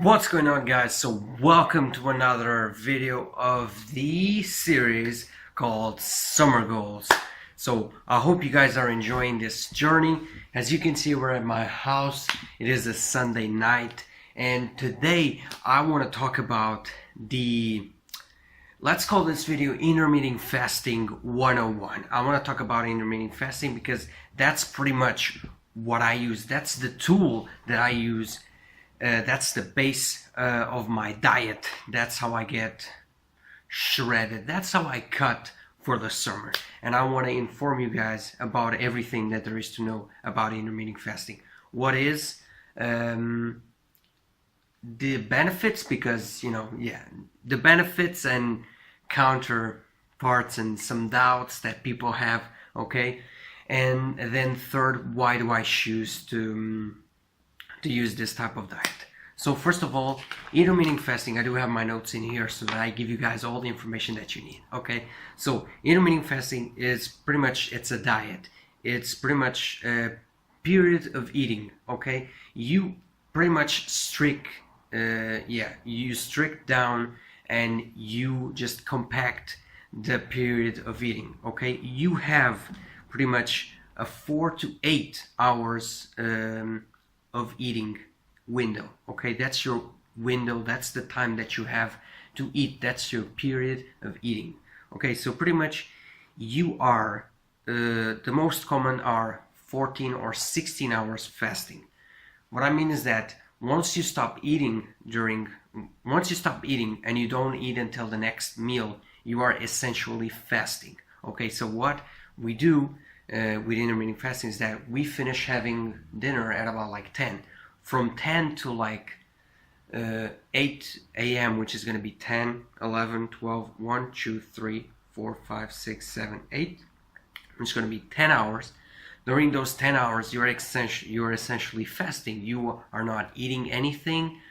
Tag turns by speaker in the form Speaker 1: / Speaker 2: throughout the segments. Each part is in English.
Speaker 1: What's going on, guys? So welcome to another video of the series called Summer Goals. So I hope you guys are enjoying this journey. As you can see, we're at my house. It is a Sunday night, and today I want to talk about let's call this video Intermittent Fasting 101. I want to talk about intermittent fasting because that's pretty much what I use. That's the tool that I use. That's the base of my diet. That's how I get shredded. That's how I cut for the summer. And I want to inform you guys about everything that there is to know about intermittent fasting. What is the benefits, because the benefits and counterparts and some doubts that people have, okay? And then third, why do I choose to use this type of diet? So first of all, intermittent fasting, I do have my notes in here so that I give you guys all the information that you need, okay? So intermittent fasting is pretty much, it's a diet. It's pretty much a period of eating, okay? You pretty much you strict down and you just compact the period of eating, okay? You have pretty much a 4 to 8 hours of eating window, okay? That's your window. That's the time that you have to eat. That's your period of eating, okay? So pretty much you are the most common are 14 or 16 hours fasting. What I mean is that once you stop eating and you don't eat until the next meal, you are essentially fasting, okay? So what we do with intermittent fasting is that we finish having dinner at about like 10. From 10 to like 8 a.m., which is going to be 10, 11, 12, 1, 2, 3, 4, 5, 6, 7, 8. It's going to be 10 hours. During those 10 hours, you're essentially fasting. You are not eating anything.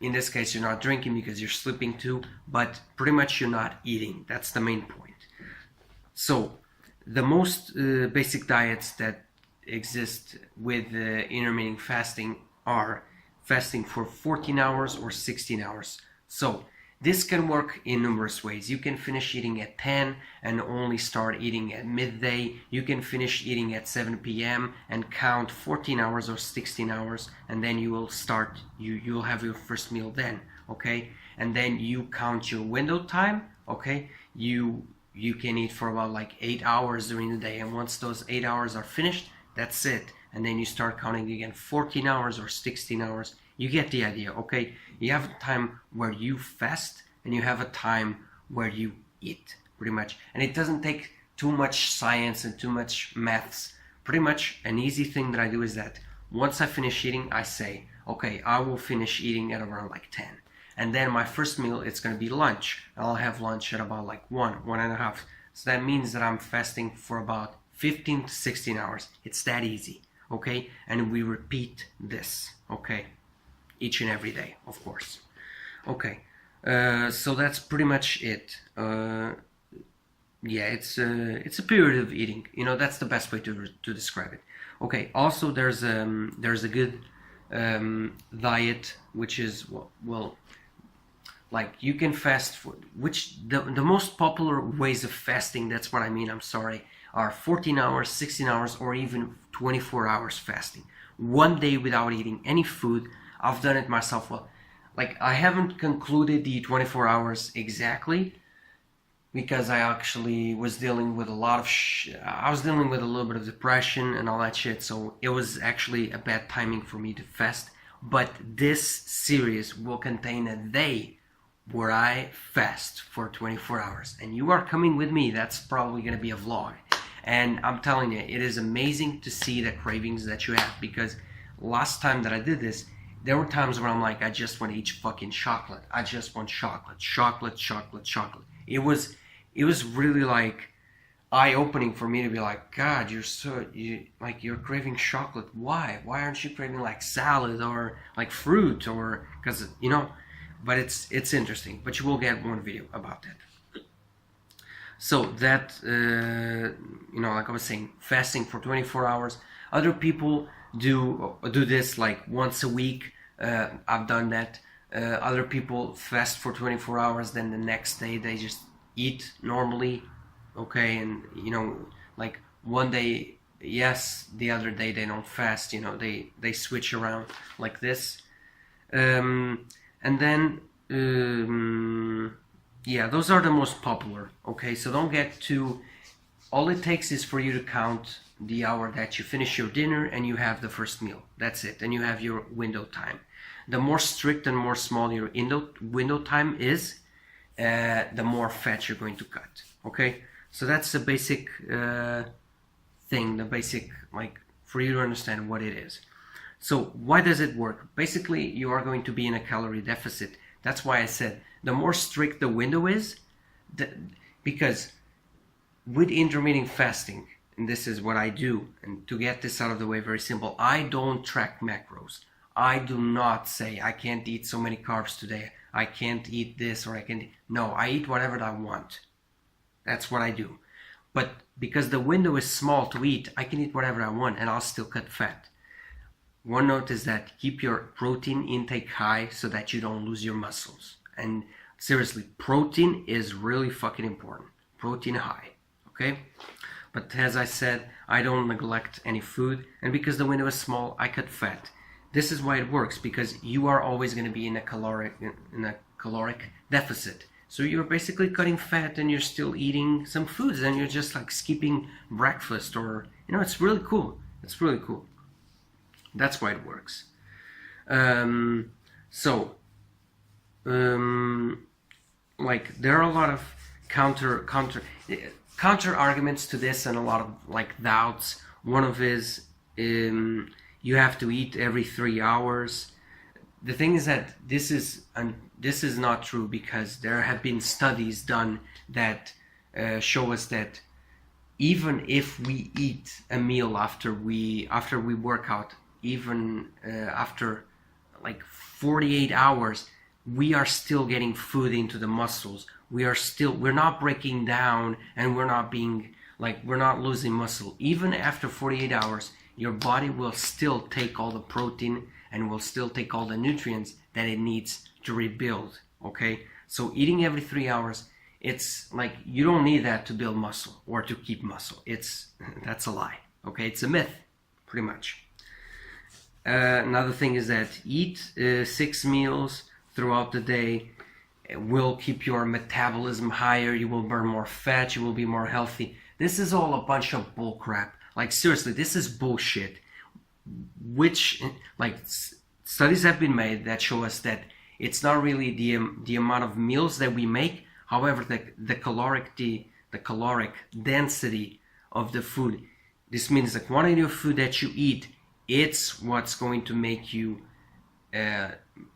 Speaker 1: In this case, you're not drinking because you're sleeping too, but pretty much you're not eating. That's the main point. So the most basic diets that exist with intermittent fasting are fasting for 14 hours or 16 hours. So this can work in numerous ways. You can finish eating at 10 and only start eating at midday. You can finish eating at 7 p.m. and count 14 hours or 16 hours, and then you will start, you'll have your first meal then, okay? And then you count your window time, okay? You can eat for about like 8 hours during the day, and once those 8 hours are finished, that's it. And then you start counting again 14 hours or 16 hours. You get the idea, okay? You have a time where you fast and you have a time where you eat, pretty much. And it doesn't take too much science and too much maths. Pretty much an easy thing that I do is that once I finish eating, I say, okay, I will finish eating at around like 10. And then my first meal, it's going to be lunch. I'll have lunch at about like 1.5. So that means that I'm fasting for about 15 to 16 hours. It's that easy, okay? And we repeat this, okay? Each and every day, of course. Okay, so that's pretty much it. It's a period of eating. That's the best way to describe it. Okay, also there's a good diet, which is, well, like you can fast for, which the most popular ways of fasting, that's what I mean, I'm sorry, are 14 hours, 16 hours, or even 24 hours fasting. One day without eating any food. I've done it myself. Well, like I haven't concluded the 24 hours exactly because I actually was dealing with a lot of I was dealing with a little bit of depression and all that shit, so it was actually a bad timing for me to fast. But this series will contain a day where I fast for 24 hours, and you are coming with me. That's probably going to be a vlog, and I'm telling you, it is amazing to see the cravings that you have, because last time that I did this, there were times where I'm like, I just want to eat fucking chocolate. I just want chocolate. It was really like eye-opening for me to be like, God, you're craving chocolate. Why aren't you craving like salad or like fruit, or because but it's interesting. But you will get one video about that. So that like I was saying, fasting for 24 hours. Other people do this like once a week. I've done that. Other people fast for 24 hours, then the next day they just eat normally, okay, and like one day yes, the other day they don't fast, they switch around like this. And then yeah, those are the most popular, okay, so don't get too, all it takes is for you to count the hour that you finish your dinner and you have the first meal. That's it, and you have your window time. The more strict and more small your window time is, the more fat you're going to cut, okay. So that's the basic thing, the basic, like, for you to understand what it is. So why does it work? Basically, you are going to be in a calorie deficit. That's why I said the more strict the window is, because with intermittent fasting, and this is what I do, and to get this out of the way, very simple, I don't track macros. I do not say I can't eat so many carbs today, I can't eat this, or I can, no, I eat whatever I want. That's what I do. But because the window is small to eat, I can eat whatever I want and I'll still cut fat. One note is that keep your protein intake high so that you don't lose your muscles. And seriously, protein is really fucking important. Protein high, okay? But as I said, I don't neglect any food, and because the window is small, I cut fat. This is why it works, because you are always going to be in a caloric deficit. So you're basically cutting fat and you're still eating some foods, and you're just like skipping breakfast, or it's really cool. It's really cool. That's why it works. Like there are a lot of counter arguments to this, and a lot of like doubts. One of is you have to eat every 3 hours. The thing is that this is not true, because there have been studies done that show us that even if we eat a meal after we work out, even after like 48 hours, we are still getting food into the muscles. We're not breaking down, and we're not losing muscle. Even after 48 hours, your body will still take all the protein and will still take all the nutrients that it needs to rebuild, okay? So eating every 3 hours, it's like you don't need that to build muscle or to keep muscle. That's a lie, okay? It's a myth, pretty much. Another thing is that eat 6 meals throughout the day. It will keep your metabolism higher, you will burn more fat, you will be more healthy. This is all a bunch of bull crap. Like seriously, this is bullshit. Which, like, studies have been made that show us that it's not really the amount of meals that we make, however, the caloric density of the food. This means the quantity of food that you eat, it's what's going to make you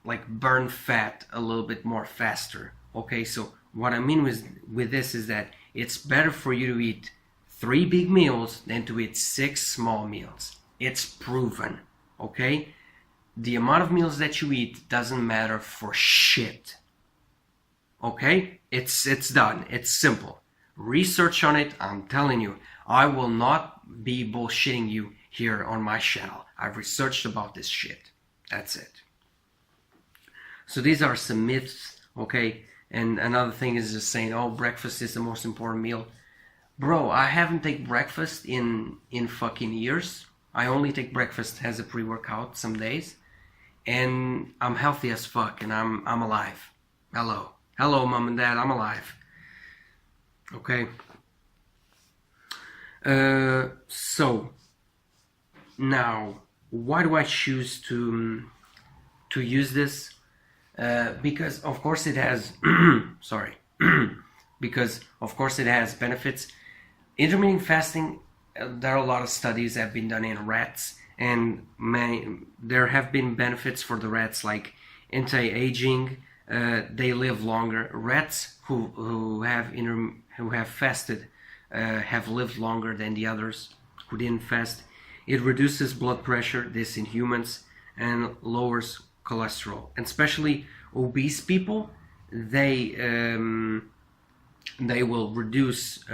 Speaker 1: like burn fat a little bit more faster. Okay, so what I mean with this is that it's better for you to eat 3 big meals than to eat 6 small meals. It's proven, okay? The amount of meals that you eat doesn't matter for shit. Okay? It's done. It's simple. Research on it. I'm telling you, I will not be bullshitting you here on my channel. I've researched about this shit. That's it. So these are some myths, okay? And another thing is just saying, oh, breakfast is the most important meal. Bro, I haven't taken breakfast in fucking years. I only take breakfast as a pre-workout some days, and I'm healthy as fuck, and I'm alive. Hello, mom and dad, I'm alive. Okay. So now, why do I choose to use this? Because of course it has. Sorry. Because of course it has benefits. Intermittent fasting. There are a lot of studies that have been done in rats, and there have been benefits for the rats, like anti-aging. They live longer. Rats who have fasted have lived longer than the others who didn't fast. It reduces blood pressure, this in humans, and lowers cholesterol. And especially obese people, they will reduce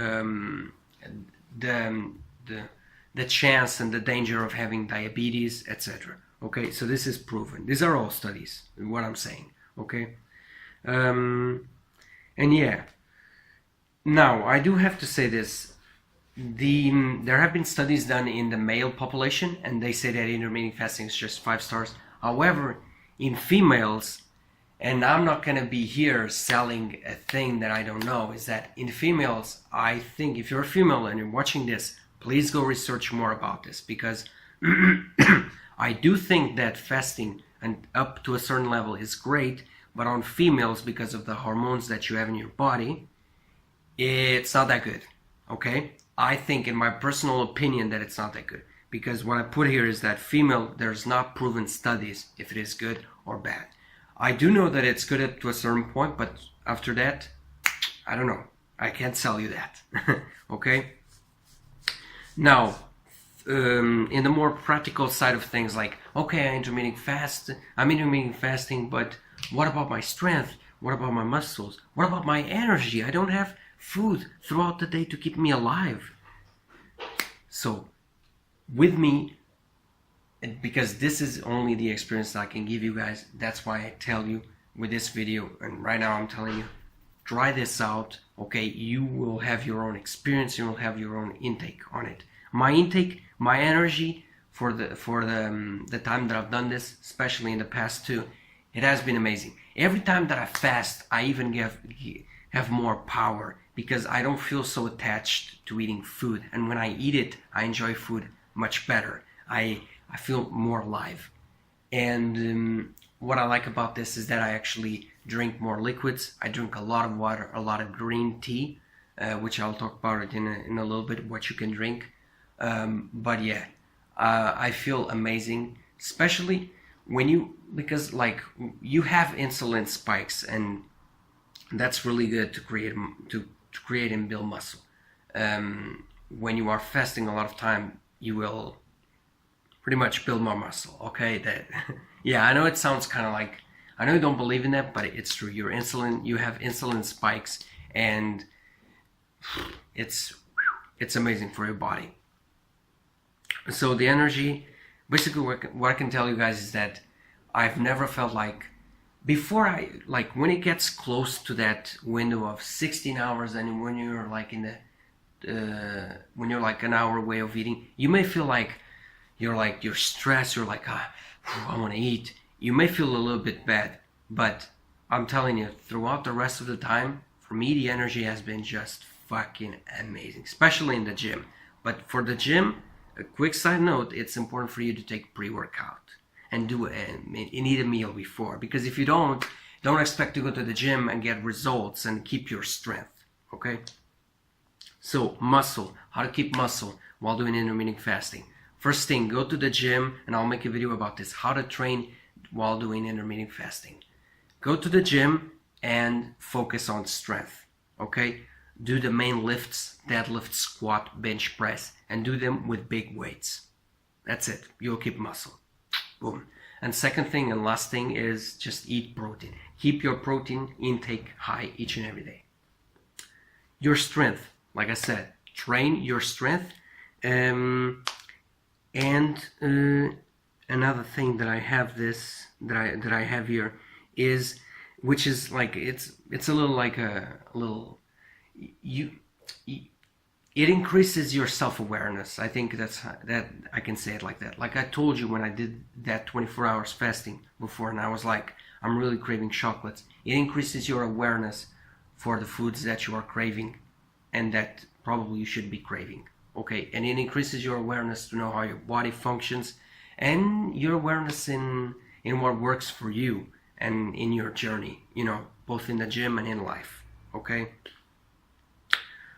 Speaker 1: the chance and the danger of having diabetes, etc. Okay, so this is proven. These are all studies, what I'm saying. Okay. And yeah, now I do have to say this. There have been studies done in the male population, and they say that intermittent fasting is just 5 stars. However, in females, and I'm not going to be here selling a thing that I don't know, is that in females, I think if you're a female and you're watching this, please go research more about this, because I do think that fasting and up to a certain level is great, but on females, because of the hormones that you have in your body, it's not that good. Okay? I think, in my personal opinion, that it's not that good, because what I put here is that female, there's not proven studies if it is good or bad. I do know that it's good up to a certain point, but after that, I don't know. I can't sell you that. Okay? Now, in the more practical side of things, like, okay, I'm intermittent fasting, but what about my strength? What about my muscles? What about my energy? I don't have food throughout the day to keep me alive. So, with me, because this is only the experience that I can give you guys, that's why I tell you with this video, and right now I'm telling you, try this out. Okay, you will have your own experience, you will have your own intake on it. My intake, my energy for the time that I've done this, especially in the past 2, it has been amazing. Every time that I fast, I even have more power, because I don't feel so attached to eating food, and when I eat it, I enjoy food much better. I feel more alive. And what I like about this is that I actually drink more liquids. I drink a lot of water, a lot of green tea, which I'll talk about it in a little bit, what you can drink. But yeah, I feel amazing, especially when because like you have insulin spikes, and that's really good to create and build muscle. When you are fasting a lot of time, you will pretty much build more muscle. Okay, that yeah, I know it sounds kind of like, I know you don't believe in that, but it's true. You have insulin spikes, and it's amazing for your body. So the energy, basically what I can tell you guys is that I've never felt like, before when it gets close to that window of 16 hours, and when you're like when you're like an hour away of eating, you may feel like you're stressed, you're like, I want to eat. You may feel a little bit bad, but I'm telling you, throughout the rest of the time, for me, the energy has been just fucking amazing, especially in the gym. But for the gym, a quick side note, it's important for you to take pre-workout and eat a meal before, because if you don't expect to go to the gym and get results and keep your strength. Okay? So, muscle, how to keep muscle while doing intermittent fasting. First thing, go to the gym, and I'll make a video about this, how to train while doing intermittent fasting. Go to the gym and focus on strength. Okay? Do the main lifts, deadlift, squat, bench press, and do them with big weights. That's it. You'll keep muscle. Boom. And second thing and last thing is just eat protein. Keep your protein intake high each and every day. Your strength, like I said, train your strength. And another thing that I have that I have here is, which is like, it's a little like it increases your self-awareness. I think that I can say it like that. Like I told you when I did that 24 hours fasting before, and I was like, I'm really craving chocolates. It increases your awareness for the foods that you are craving and that probably you should be craving. Okay, and it increases your awareness to know how your body functions, and your awareness in what works for you and in your journey, both in the gym and in life. Okay,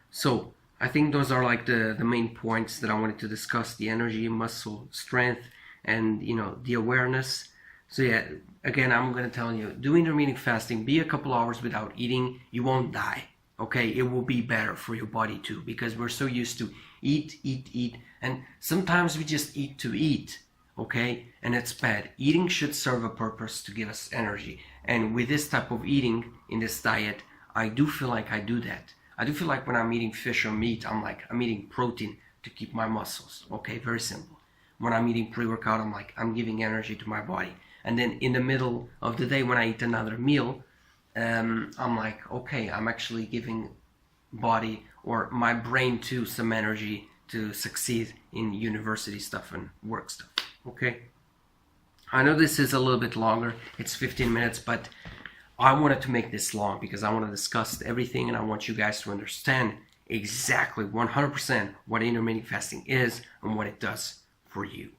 Speaker 1: so I think those are like the main points that I wanted to discuss: the energy, muscle, strength, and the awareness. So yeah, again, I'm gonna tell you, do intermittent fasting, be a couple hours without eating, you won't die. Okay, it will be better for your body too, because we're so used to eat, and sometimes we just eat to eat. Okay, and it's bad. Eating should serve a purpose to give us energy, and with this type of eating in this diet, I do feel like I do that. I do feel like when I'm eating fish or meat, I'm eating protein to keep my muscles. Okay, very simple. When I'm eating pre-workout, I'm giving energy to my body. and then in the middle of the day when I eat another meal, I'm like, okay, I'm actually giving body or my brain too some energy to succeed in university stuff and work stuff. Okay, I know this is a little bit longer, it's 15 minutes, but I wanted to make this long because I want to discuss everything, and I want you guys to understand exactly 100% what intermittent fasting is and what it does for you.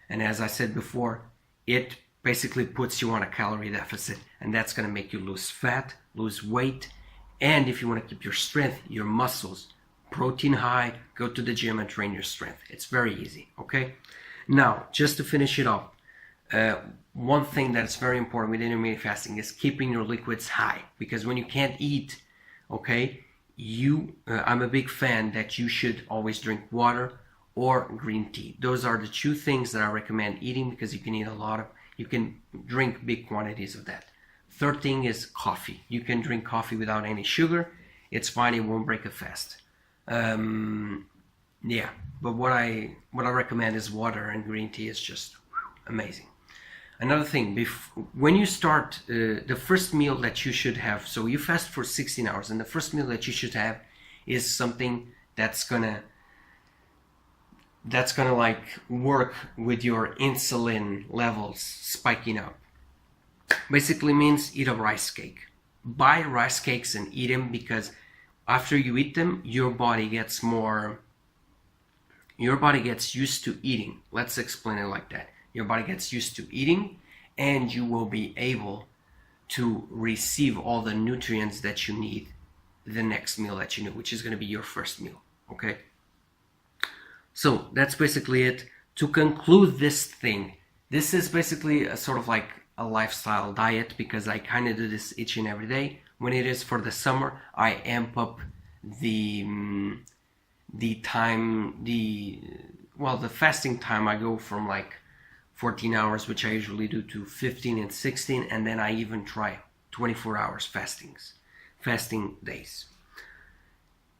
Speaker 1: And as I said before, it basically puts you on a calorie deficit, and that's going to make you lose fat, lose weight, and if you want to keep your strength, your muscles, protein high, go to the gym and train your strength. It's very easy, okay? Now, just to finish it up, one thing that's very important with intermittent fasting is keeping your liquids high, because when you can't eat, okay, I'm a big fan that you should always drink water or green tea. Those are the two things that I recommend eating, because you can eat you can drink big quantities of that. Third thing is coffee. You can drink coffee without any sugar. It's fine, it won't break a fast. Yeah, but what I recommend is water, and green tea is just amazing. Another thing, when you start, the first meal that you should have, so you fast for 16 hours, and the first meal that you should have is something that's gonna like work with your insulin levels spiking up. Basically means eat a rice cake. Buy rice cakes and eat them, because after you eat them, your body gets used to eating. Let's explain it like that. Your body gets used to eating, and you will be able to receive all the nutrients that you need the next meal that you need, which is going to be your first meal. Okay, so that's basically it. To conclude this thing, this is basically a sort of like a lifestyle diet, because I kind of do this each and every day. When it is for the summer, I amp up the fasting time. I go from like 14 hours, which I usually do, to 15 and 16, and then I even try 24 hours fasting days.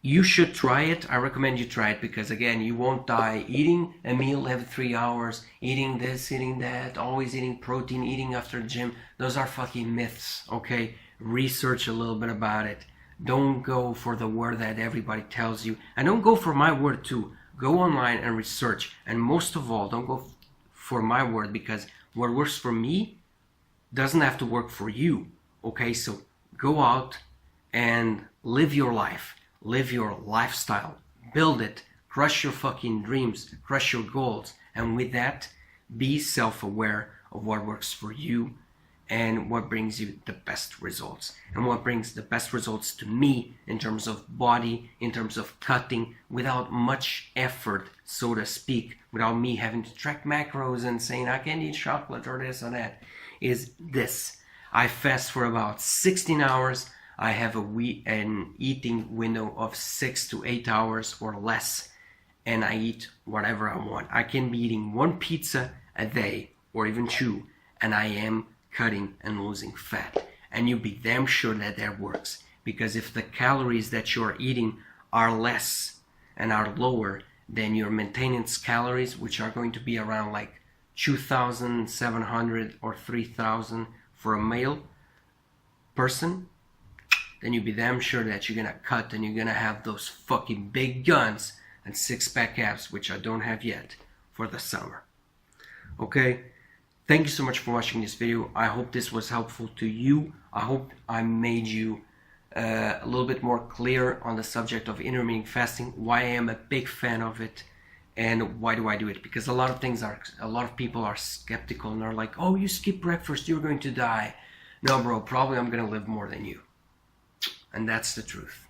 Speaker 1: You should try it. I recommend you try it, because again, you won't die eating a meal every 3 hours, eating this, eating that, always eating protein, eating after the gym. Those are fucking myths, okay? Research a little bit about it. Don't go for the word that everybody tells you, and don't go for my word too. Go online and research, and most of all, don't go for my word, because what works for me doesn't have to work for you. Okay, so go out and live your life, live your lifestyle, build it, crush your fucking dreams, crush your goals, and with that, be self-aware of what works for you and what brings you the best results. And what brings the best results to me in terms of body, in terms of cutting, without much effort, so to speak, without me having to track macros and saying I can eat chocolate or this or that, is this. I fast for about 16 hours. I have an eating window of 6 to 8 hours or less, and I eat whatever I want. I can be eating 1 pizza a day or even 2, and I am cutting and losing fat. And you be damn sure that that works, because if the calories that you're eating are less and are lower than your maintenance calories, which are going to be around like 2,700 or 3,000 for a male person, then you be damn sure that you're gonna cut and you're gonna have those fucking big guns and 6-pack abs, which I don't have yet, for the summer. Okay, thank you so much for watching this video. I hope this was helpful to you. I hope I made you a little bit more clear on the subject of intermittent fasting, why I am a big fan of it, and why do I do it. Because a lot of people are skeptical and are like, oh, you skip breakfast, you're going to die. No bro, probably I'm gonna live more than you. And that's the truth.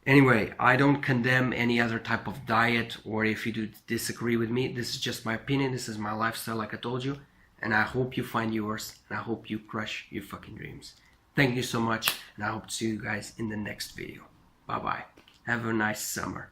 Speaker 1: Anyway, I don't condemn any other type of diet, or if you do disagree with me, this is just my opinion, this is my lifestyle like I told you, and I hope you find yours, and I hope you crush your fucking dreams. Thank you so much, and I hope to see you guys in the next video. Bye bye. Have a nice summer.